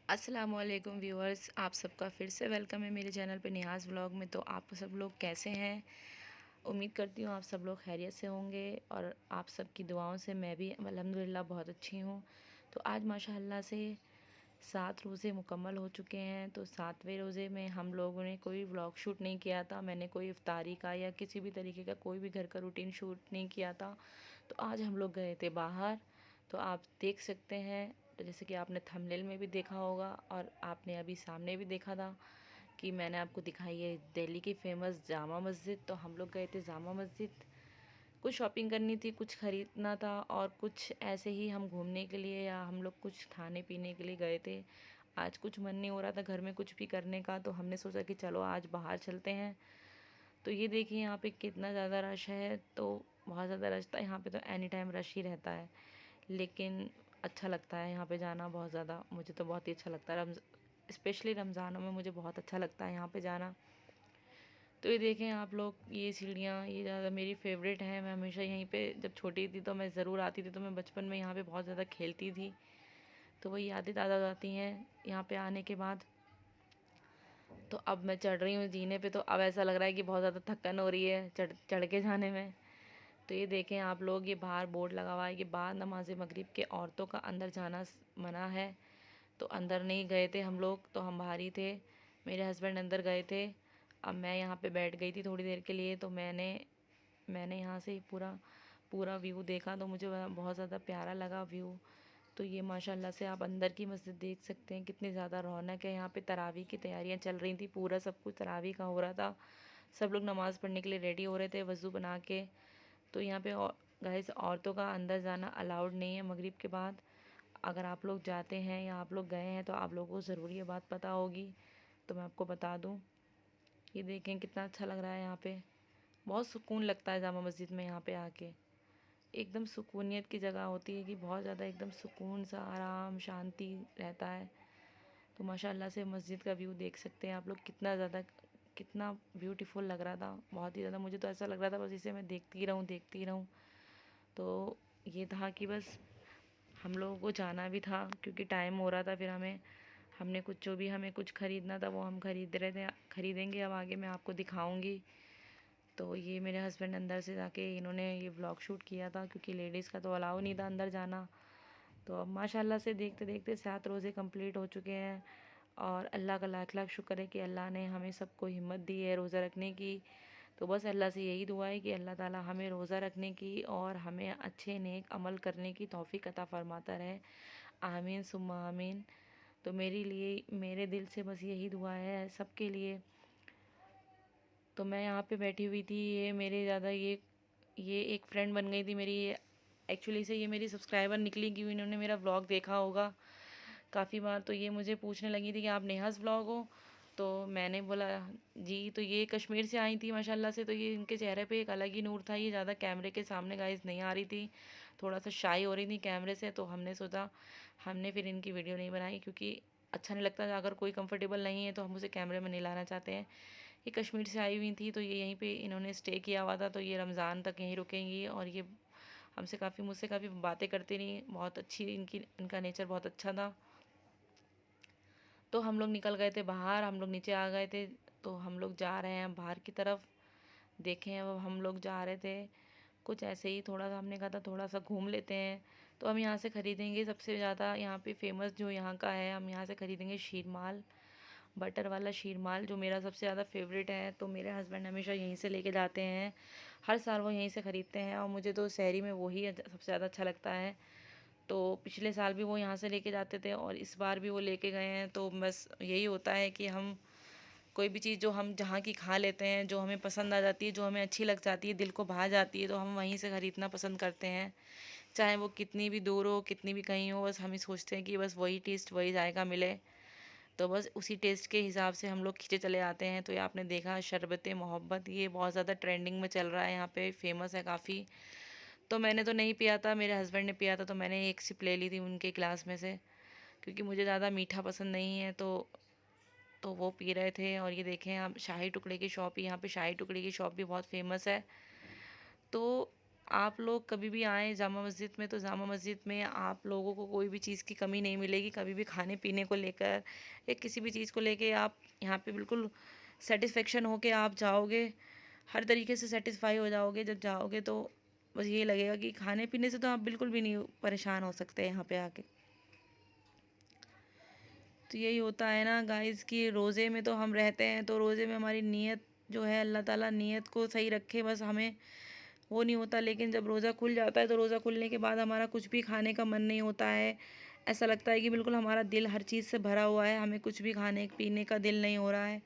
अस्सलामुअलैकुम व्यूअर्स, आप सबका फिर से वेलकम है मेरे चैनल पे निहाज़ व्लॉग में। तो आप सब लोग कैसे हैं? उम्मीद करती हूँ आप सब लोग खैरियत से होंगे और आप सबकी दुआओं से मैं भी अल्हम्दुलिल्लाह बहुत अच्छी हूँ। तो आज माशाअल्लाह से 7 रोज़े मुकम्मल हो चुके हैं। तो 7वें रोज़े में हम लोगों ने कोई व्लॉग शूट नहीं किया था। मैंने कोई इफ्तारी का या किसी भी तरीके का कोई भी घर का रूटीन शूट नहीं किया था। तो आज हम लोग गए थे बाहर। तो आप देख सकते हैं, तो जैसे कि आपने थंबनेल में भी देखा होगा और आपने अभी सामने भी देखा था कि मैंने आपको दिखाई है दिल्ली की फ़ेमस जामा मस्जिद। तो हम लोग गए थे जामा मस्जिद। कुछ शॉपिंग करनी थी, कुछ ख़रीदना था और कुछ ऐसे ही हम घूमने के लिए या हम लोग कुछ खाने पीने के लिए गए थे। आज कुछ मन नहीं हो रहा था घर में कुछ भी करने का, तो हमने सोचा कि चलो आज बाहर चलते हैं। तो ये देखिए यहाँ पे कितना ज़्यादा रश है। तो बहुत ज़्यादा रश था यहाँ पे, तो एनी टाइम रश ही रहता है। लेकिन अच्छा लगता है यहाँ पे जाना बहुत ज़्यादा, मुझे तो बहुत ही अच्छा लगता है। स्पेशली रमज़ानों में मुझे बहुत अच्छा लगता है यहाँ पे जाना। तो ये देखें आप लोग, ये सीढ़ियाँ ये ज़्यादा मेरी फ़ेवरेट हैं। मैं हमेशा यहीं पे जब छोटी थी तो मैं ज़रूर आती थी। तो मैं बचपन में यहाँ पे बहुत ज़्यादा खेलती थी। तो वही यादें ताज़ा हो जाती हैं यहाँ पे आने के बाद। तो अब मैं चढ़ रही हूँ जीने पे, तो अब ऐसा लग रहा है कि बहुत ज़्यादा थकन हो रही है चढ़ चढ़ के जाने में। तो ये देखें आप लोग, ये बाहर बोर्ड लगा हुआ है कि बाद नमाज मगरिब के औरतों का अंदर जाना मना है। तो अंदर नहीं गए थे हम लोग, तो हम बाहर ही थे। मेरे हस्बैंड अंदर गए थे। अब मैं यहाँ पे बैठ गई थी थोड़ी देर के लिए। तो मैंने मैंने यहाँ से पूरा पूरा व्यू देखा, तो मुझे बहुत ज़्यादा प्यारा लगा व्यू। तो ये माशाल्लाह से आप अंदर की मस्जिद देख सकते हैं, कितनी ज़्यादा रौनक है। यहाँ पे तरावी की तैयारियाँ चल रही थी, पूरा सब कुछ तरावी का हो रहा था। सब लोग नमाज़ पढ़ने के लिए रेडी हो रहे थे वज़ू बना के। तो यहाँ पे गाइस औरतों का अंदर जाना अलाउड नहीं है मगरिब के बाद। अगर आप लोग जाते हैं या आप लोग गए हैं तो आप लोगों को ज़रूर ये बात पता होगी। तो मैं आपको बता दूँ, ये देखें कितना अच्छा लग रहा है यहाँ पे। बहुत सुकून लगता है जामा मस्जिद में यहाँ पे आके। एकदम सुकूनियत की जगह होती है कि बहुत ज़्यादा एकदम सुकून सा, आराम, शांति रहता है। तो माशाल्लाह से मस्जिद का व्यू देख सकते हैं आप लोग, कितना ज़्यादा कितना ब्यूटीफुल लग रहा था, बहुत ही ज़्यादा। मुझे तो ऐसा लग रहा था बस इसे मैं देखती रहूँ देखती रहूँ। तो ये था कि बस हम लोगों को जाना भी था क्योंकि टाइम हो रहा था। फिर हमने कुछ जो भी हमें कुछ ख़रीदना था वो हम ख़रीद रहे थे, ख़रीदेंगे। अब आगे मैं आपको दिखाऊंगी। तो ये मेरे हस्बैंड अंदर से जाके इन्होंने ये व्लॉग शूट किया था क्योंकि लेडीज़ का तो अलाउ नहीं था अंदर जाना। तो अब माशाल्लाह से देखते देखते 7 रोज़े कंप्लीट हो चुके हैं। और अल्लाह का लाख लाख शुक्र है कि अल्लाह ने हमें सबको हिम्मत दी है रोज़ा रखने की। तो बस अल्लाह से यही दुआ है कि अल्लाह ताला हमें रोज़ा रखने की और हमें अच्छे नेक अमल करने की तौफ़ीक अता फ़रमाता रहे। आमीन सुम्मा आमीन। तो मेरे लिए, मेरे दिल से बस यही दुआ है सबके लिए। तो मैं यहाँ पे बैठी हुई थी, ये मेरे ज़्यादा ये एक फ्रेंड बन गई थी मेरी। ये एक्चुअली से ये मेरी सब्सक्राइबर निकली कि इन्होंने मेरा व्लॉग देखा होगा काफ़ी बार। तो ये मुझे पूछने लगी थी कि आप नेहाज़ व्लॉग हो? तो मैंने बोला जी। तो ये कश्मीर से आई थी माशाल्लाह से। तो ये इनके चेहरे पे एक अलग ही नूर था। ये ज़्यादा कैमरे के सामने गाइस नहीं आ रही थी, थोड़ा सा शाई हो रही थी कैमरे से। तो हमने सोचा, हमने फिर इनकी वीडियो नहीं बनाई क्योंकि अच्छा नहीं लगता। अगर कोई कंफर्टेबल नहीं है तो हम उसे कैमरे में नहीं लाना चाहते हैं। ये कश्मीर से आई हुई थी, तो ये यहीं पे इन्होंने स्टे किया हुआ था। तो ये रमज़ान तक यहीं रुकेंगी और ये हमसे काफ़ी मुझसे काफ़ी बातें करती रही। बहुत अच्छी इनका नेचर बहुत अच्छा था। तो हम लोग निकल गए थे बाहर, हम लोग नीचे आ गए थे। तो हम लोग जा रहे हैं बाहर की तरफ। देखें अब हम लोग जा रहे थे कुछ ऐसे ही, थोड़ा सा हमने कहा था थोड़ा सा घूम लेते हैं। तो हम यहाँ से ख़रीदेंगे सबसे ज़्यादा, यहाँ पे फेमस जो यहाँ का है, हम यहाँ से ख़रीदेंगे शीरमाल, बटर वाला शीरमाल जो मेरा सबसे ज़्यादा फेवरेट है। तो मेरे हस्बैंड हमेशा यहीं से लेके जाते हैं, हर साल वो यहीं से ख़रीदते हैं और मुझे तो शहरी में वही सबसे ज़्यादा अच्छा लगता है। तो पिछले साल भी वो यहाँ से लेके जाते थे और इस बार भी वो लेके गए हैं। तो बस यही होता है कि हम कोई भी चीज़ जो हम जहाँ की खा लेते हैं, जो हमें पसंद आ जाती है, जो हमें अच्छी लग जाती है, दिल को भा जाती है, तो हम वहीं से ख़रीदना पसंद करते हैं। चाहे वो कितनी भी दूर हो, कितनी भी कहीं हो, बस हम ही सोचते हैं कि बस वही टेस्ट वही जायका मिले। तो बस उसी टेस्ट के हिसाब से हम लोग खींचे चले आते हैं। तो ये आपने देखा शरबत मोहब्बत, ये बहुत ज़्यादा ट्रेंडिंग में चल रहा है, यहाँ पे फेमस है काफ़ी। तो मैंने तो नहीं पिया था, मेरे हस्बैंड ने पिया था। तो मैंने एक सिप ले ली थी उनके गिलास में से क्योंकि मुझे ज़्यादा मीठा पसंद नहीं है। तो वो पी रहे थे। और ये देखें आप, शाही टुकड़े की शॉप, यहाँ पे शाही टुकड़े की शॉप भी बहुत फेमस है। तो आप लोग कभी भी आएँ जामा मस्जिद में, तो जामा मस्जिद में आप लोगों को कोई भी चीज़ की कमी नहीं मिलेगी। कभी भी खाने पीने को लेकर या किसी भी चीज़ को लेके आप यहाँ पे बिल्कुल सेटिस्फेक्शन होके आप जाओगे। हर तरीके से सेटिस्फाई हो जाओगे जब जाओगे, तो बस ये लगेगा कि खाने पीने से तो आप बिल्कुल भी नहीं परेशान हो सकते यहाँ पे आके। तो यही होता है ना गाइस कि रोज़े में तो हम रहते हैं, तो रोज़े में हमारी नीयत जो है, अल्लाह ताला नीयत को सही रखे, बस हमें वो नहीं होता। लेकिन जब रोज़ा खुल जाता है तो रोज़ा खुलने के बाद हमारा कुछ भी खाने का मन नहीं होता है। ऐसा लगता है कि बिल्कुल हमारा दिल हर चीज़ से भरा हुआ है, हमें कुछ भी खाने पीने का दिल नहीं हो रहा है।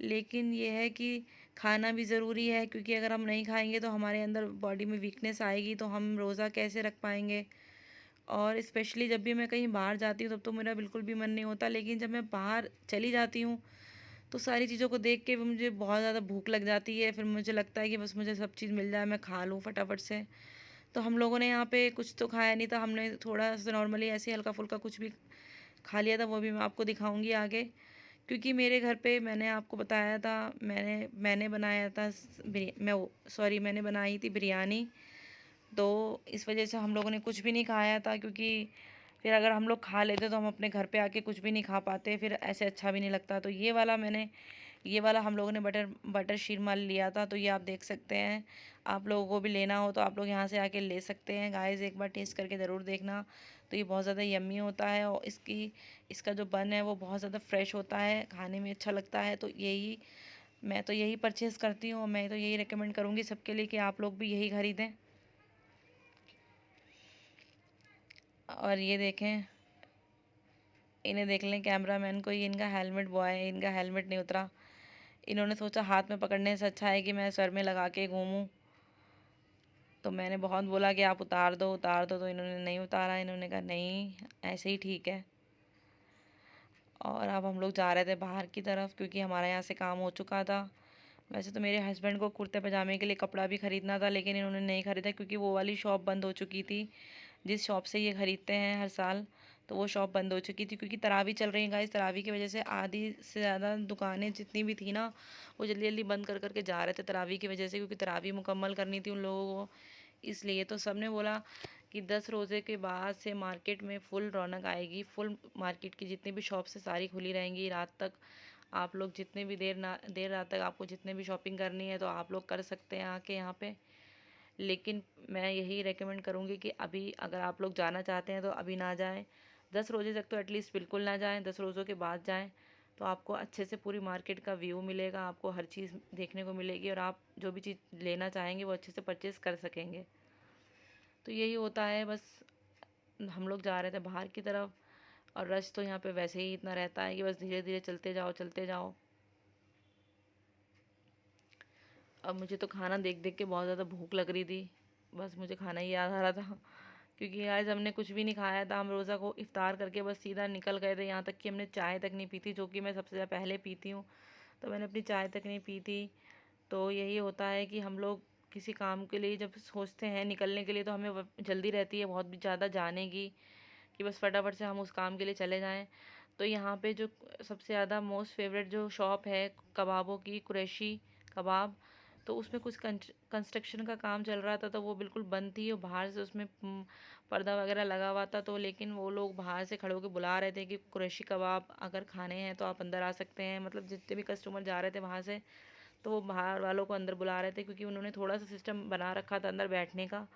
लेकिन ये है कि खाना भी ज़रूरी है, क्योंकि अगर हम नहीं खाएंगे तो हमारे अंदर बॉडी में वीकनेस आएगी, तो हम रोज़ा कैसे रख पाएंगे। और स्पेशली जब भी मैं कहीं बाहर जाती हूँ तब तो मेरा बिल्कुल भी मन नहीं होता, लेकिन जब मैं बाहर चली जाती हूँ तो सारी चीज़ों को देख के मुझे बहुत ज़्यादा भूख लग जाती है। फिर मुझे लगता है कि बस मुझे सब चीज़ मिल जाए, मैं खा लूँ फटाफट से। तो हम लोगों ने यहाँ पे कुछ तो खाया नहीं था, हमने थोड़ा सा नॉर्मली ऐसे हल्का फुल्का कुछ भी खा लिया था, वो भी मैं आपको दिखाऊंगी आगे। क्योंकि मेरे घर पे मैंने आपको बताया था, मैंने बनाया था मैंने बनाई थी बिरयानी। तो इस वजह से हम लोगों ने कुछ भी नहीं खाया था, क्योंकि फिर अगर हम लोग खा लेते तो हम अपने घर पे आके कुछ भी नहीं खा पाते, फिर ऐसे अच्छा भी नहीं लगता। तो ये वाला हम लोगों ने बटर बटर शीरमा लिया था, तो ये आप देख सकते हैं। आप लोगों को भी लेना हो तो आप लोग यहाँ से आके ले सकते हैं गाइस, एक बार टेस्ट करके ज़रूर देखना। तो ये बहुत ज़्यादा यम्मी होता है, और इसका जो बन है वो बहुत ज़्यादा फ्रेश होता है, खाने में अच्छा लगता है। तो मैं तो यही परचेज़ करती हूँ, मैं तो यही रिकमेंड करूँगी सबके लिए कि आप लोग भी यही ख़रीदें। और ये देखें, इन्हें देख लें कैमरामैन को, ये इनका हेलमेट बॉय है, इनका हेलमेट नहीं उतरा। इन्होंने सोचा हाथ में पकड़ने से अच्छा है कि मैं सर में लगा के घूमूं। तो मैंने बहुत बोला कि आप उतार दो उतार दो, तो इन्होंने नहीं उतारा। इन्होंने कहा नहीं, ऐसे ही ठीक है। और अब हम लोग जा रहे थे बाहर की तरफ, क्योंकि हमारे यहाँ से काम हो चुका था। वैसे तो मेरे हस्बैंड को कुर्ते पजामे के लिए कपड़ा भी ख़रीदना था, लेकिन इन्होंने नहीं ख़रीदा, क्योंकि वो वाली शॉप बंद हो चुकी थी जिस शॉप से ये ख़रीदते हैं हर साल। तो वो शॉप बंद हो चुकी थी, क्योंकि तरावी चल रही है गाइस। तरावी की वजह से आधी से ज़्यादा दुकानें जितनी भी थी ना, वो जल्दी जल्दी बंद कर करके जा रहे थे तरावी की वजह से, क्योंकि तरावी मुकम्मल करनी थी उन लोगों को। इसलिए तो सब ने बोला कि 10 रोज़े के बाद से मार्केट में फुल रौनक आएगी, फुल मार्केट की जितनी भी शॉप्स है सारी खुली रहेंगी रात तक। आप लोग जितने भी देर रात तक आपको जितने भी शॉपिंग करनी है तो आप लोग कर सकते हैं आके यहाँ पे। लेकिन मैं यही रेकमेंड करूँगी कि अभी अगर आप लोग जाना चाहते हैं तो अभी ना जाएं। 10 रोज़े तक तो एटलीस्ट बिल्कुल ना जाएं, 10 रोज़ों के बाद जाएं, तो आपको अच्छे से पूरी मार्केट का व्यू मिलेगा, आपको हर चीज़ देखने को मिलेगी, और आप जो भी चीज़ लेना चाहेंगे वो अच्छे से परचेज़ कर सकेंगे। तो यही होता है बस। हम लोग जा रहे थे बाहर की तरफ, और रश तो यहाँ पे वैसे ही इतना रहता है कि बस धीरे धीरे चलते जाओ चलते जाओ। अब मुझे तो खाना देख देख के बहुत ज़्यादा भूख लग रही थी, बस मुझे खाना ही याद आ रहा था। क्योंकि आज हमने कुछ भी नहीं खाया था, हम रोज़ा को इफ़्तार करके बस सीधा निकल गए थे। यहाँ तक कि हमने चाय तक नहीं पी थी, जो कि मैं सबसे ज़्यादा पहले पीती हूँ, तो मैंने अपनी चाय तक नहीं पी थी। तो यही होता है कि हम लोग किसी काम के लिए जब सोचते हैं निकलने के लिए, तो हमें जल्दी रहती है बहुत ज़्यादा जाने की, कि बस फटाफट से हम उस काम के लिए चले जाएं। तो यहाँ पे जो सबसे ज़्यादा मोस्ट फेवरेट जो शॉप है कबाबों की, कुरैशी कबाब, तो उसमें कुछ कंस्ट्रक्शन का काम चल रहा था, तो वो बिल्कुल बंद थी, और बाहर से उसमें पर्दा वगैरह लगा हुआ था। तो लेकिन वो लोग बाहर से खड़े होकर बुला रहे थे कि कुरैशी कबाब अगर खाने हैं तो आप अंदर आ सकते हैं। मतलब जितने भी कस्टमर जा रहे थे वहाँ से, तो वो बाहर वालों को अंदर बुला रहे थे, क्योंकि उन्होंने थोड़ा सा सिस्टम बना रखा था अंदर बैठने का।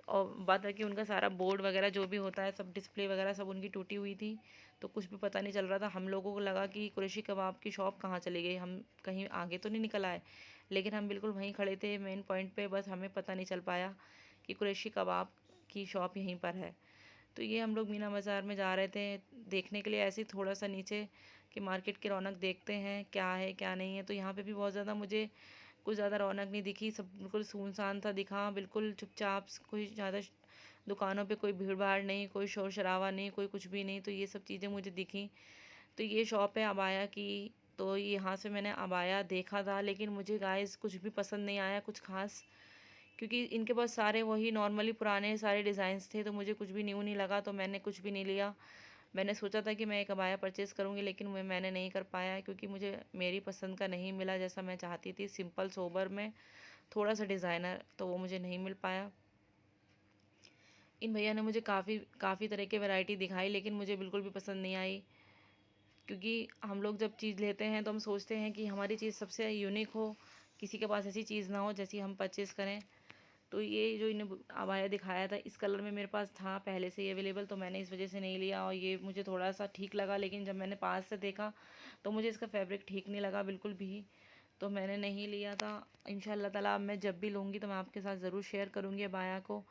और बात है कि उनका सारा बोर्ड वगैरह जो भी होता है, सब डिस्प्ले वगैरह सब उनकी टूटी हुई थी, तो कुछ भी पता नहीं चल रहा था। हम लोगों को लगा कि कुरैशी कबाब की शॉप कहाँ चली गई, हम कहीं आगे तो नहीं निकल आए। लेकिन हम बिल्कुल वहीं खड़े थे मेन पॉइंट पे, बस हमें पता नहीं चल पाया कि कुरैशी कबाब की शॉप यहीं पर है। तो ये हम लोग मीना बाज़ार में जा रहे थे देखने के लिए, ऐसे ही थोड़ा सा नीचे कि मार्केट की रौनक देखते हैं क्या है क्या नहीं है। तो यहाँ पे भी बहुत ज़्यादा मुझे कुछ ज़्यादा रौनक नहीं दिखी, सब बिल्कुल सुनसान सा दिखा, बिल्कुल चुपचाप। कोई ज़्यादा दुकानों पे कोई भीड़ भाड़ नहीं, कोई शोर शराबा नहीं, कोई कुछ भी नहीं। तो ये सब चीज़ें मुझे दिखी। तो ये शॉप है अबाया की, तो यहाँ से मैंने अबाया देखा था, लेकिन मुझे गाइस कुछ भी पसंद नहीं आया कुछ खास, क्योंकि इनके पास सारे वही नॉर्मली पुराने सारे डिज़ाइंस थे, तो मुझे कुछ भी न्यू नहीं लगा, तो मैंने कुछ भी नहीं लिया। मैंने सोचा था कि मैं एक अबाया परचेज़ करूँगी, लेकिन मैंने नहीं कर पाया, क्योंकि मुझे मेरी पसंद का नहीं मिला जैसा मैं चाहती थी, सिंपल सोबर में। थोड़ा सा डिज़ाइनर, तो वो मुझे नहीं मिल पाया। इन भैया ने मुझे काफ़ी तरह की वैरायटी दिखाई, लेकिन मुझे बिल्कुल भी पसंद नहीं आई। क्योंकि हम लोग जब चीज़ लेते हैं तो हम सोचते हैं कि हमारी चीज़ सबसे यूनिक हो, किसी के पास ऐसी चीज़ ना हो जैसी हम परचेज़ करें। तो ये जो इन्हें अबाया दिखाया था इस कलर में मेरे पास था पहले से ही अवेलेबल, तो मैंने इस वजह से नहीं लिया, और ये मुझे थोड़ा सा ठीक लगा, लेकिन जब मैंने पास से देखा तो मुझे इसका फैब्रिक ठीक नहीं लगा बिल्कुल भी, तो मैंने नहीं लिया था। इंशाल्लाह ताला अब मैं जब भी लूँगी तो मैं आपके साथ ज़रूर शेयर करूँगी अबाया को।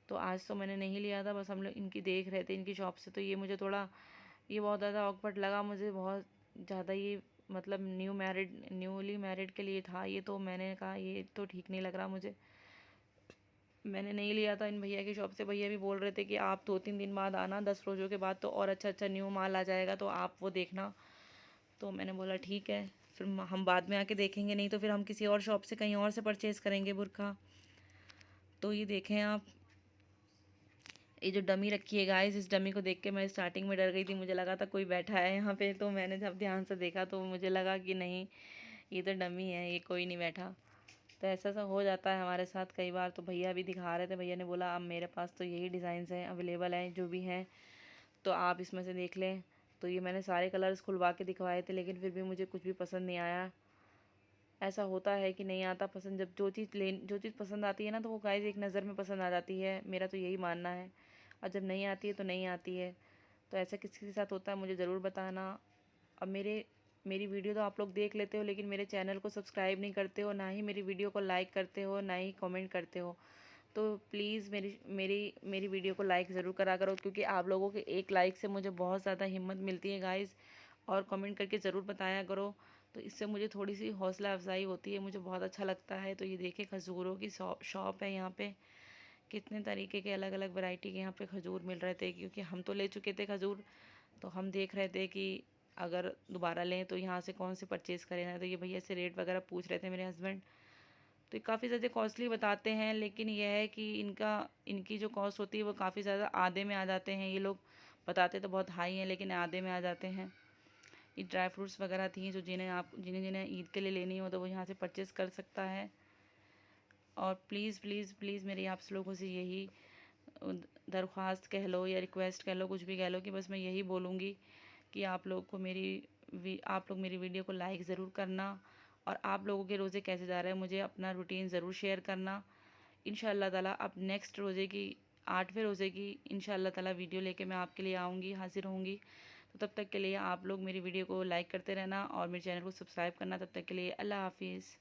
तो आज तो मैंने नहीं लिया था, बस हम लोग इनकी देख रहे थे इनकी शॉप से, तो ये मुझे थोड़ा, ये बहुत ज़्यादा ऑकवर्ड लगा मुझे, बहुत ज़्यादा ये, मतलब न्यूली मैरिड के लिए था ये, तो मैंने कहा ये तो ठीक नहीं लग रहा मुझे, मैंने नहीं लिया था इन भैया की शॉप से। भैया भी बोल रहे थे कि आप 2-3 दिन बाद आना, 10 रोज़ों के बाद तो और अच्छा अच्छा न्यू माल आ जाएगा, तो आप वो देखना। तो मैंने बोला ठीक है, फिर हम बाद में आके देखेंगे, नहीं तो फिर हम किसी और शॉप से कहीं और से परचेज़ करेंगे बुर्का। तो ये देखें आप, ये जो डमी रखी है गाइस, इस डमी को देख के मैं स्टार्टिंग में डर गई थी, मुझे लगा था कोई बैठा है यहाँ पे, तो मैंने जब ध्यान से देखा तो मुझे लगा कि नहीं, ये तो डमी है, ये कोई नहीं बैठा। तो ऐसा सा हो जाता है हमारे साथ कई बार। तो भैया भी दिखा रहे थे, भैया ने बोला अब मेरे पास तो यही डिज़ाइंस हैं अवेलेबल हैं जो भी हैं, तो आप इसमें से देख लें। तो ये मैंने सारे कलर्स खुलवा के दिखवाए थे, लेकिन फिर भी मुझे कुछ भी पसंद नहीं आया। ऐसा होता है कि नहीं आता पसंद, जब जो चीज़ पसंद आती है ना, तो वो गाइस एक नज़र में पसंद आ जाती है, मेरा तो यही मानना है। और जब नहीं आती है तो नहीं आती है। तो ऐसा किसी के साथ होता है मुझे ज़रूर बताना। अब मेरी वीडियो तो आप लोग देख लेते हो, लेकिन मेरे चैनल को सब्सक्राइब नहीं करते हो, ना ही मेरी वीडियो को लाइक करते हो, ना ही कमेंट करते हो। तो प्लीज़ मेरी मेरी मेरी वीडियो को लाइक ज़रूर करा करो, क्योंकि आप लोगों के एक लाइक से मुझे बहुत ज़्यादा हिम्मत मिलती है गाइज़। और कमेंट करके ज़रूर बताया करो, तो इससे मुझे थोड़ी सी हौसला अफजाई होती है, मुझे बहुत अच्छा लगता है। तो ये देखिए खजूरों की शॉप है यहाँ पे, कितने तरीके के अलग अलग वैरायटी के यहाँ पे खजूर मिल रहे थे, क्योंकि हम तो ले चुके थे खजूर, तो हम देख रहे थे कि अगर दोबारा लें तो यहाँ से कौन से परचेज़ करें ना। तो ये भैया से रेट वगैरह पूछ रहे थे मेरे हस्बैंड, तो ये काफ़ी ज़्यादा कॉस्टली बताते हैं, लेकिन यह है कि इनकी जो कॉस्ट होती है वो काफ़ी ज़्यादा आधे में आ जाते हैं। ये लोग बताते तो बहुत हाई हैं, लेकिन आधे में आ जाते हैं। ये ड्राई फ्रूट्स वगैरह थी, जो जिन्हें जिन्हें ईद के लिए लेनी हो तो वो यहाँ से परचेज़ कर सकता है। और प्लीज़ प्लीज़ प्लीज़ मेरी आप लोगों से यही दरख्वास्त कह लो या रिक्वेस्ट कह लो, कुछ भी कह लो, कि बस मैं यही बोलूँगी कि आप लोग मेरी वीडियो को लाइक ज़रूर करना, और आप लोगों के रोज़े कैसे जा रहे हैं मुझे अपना रूटीन ज़रूर शेयर करना। इंशाअल्लाह ताला अब नेक्स्ट रोज़े की 8वें रोज़े की इंशाअल्लाह ताला वीडियो लेके मैं आपके लिए आऊँगी, हाज़िर होंगी। तो तब तक के लिए आप लोग मेरी वीडियो को लाइक करते रहना और मेरे चैनल को सब्सक्राइब करना। तब तक के लिए अल्लाह हाफ़िज़।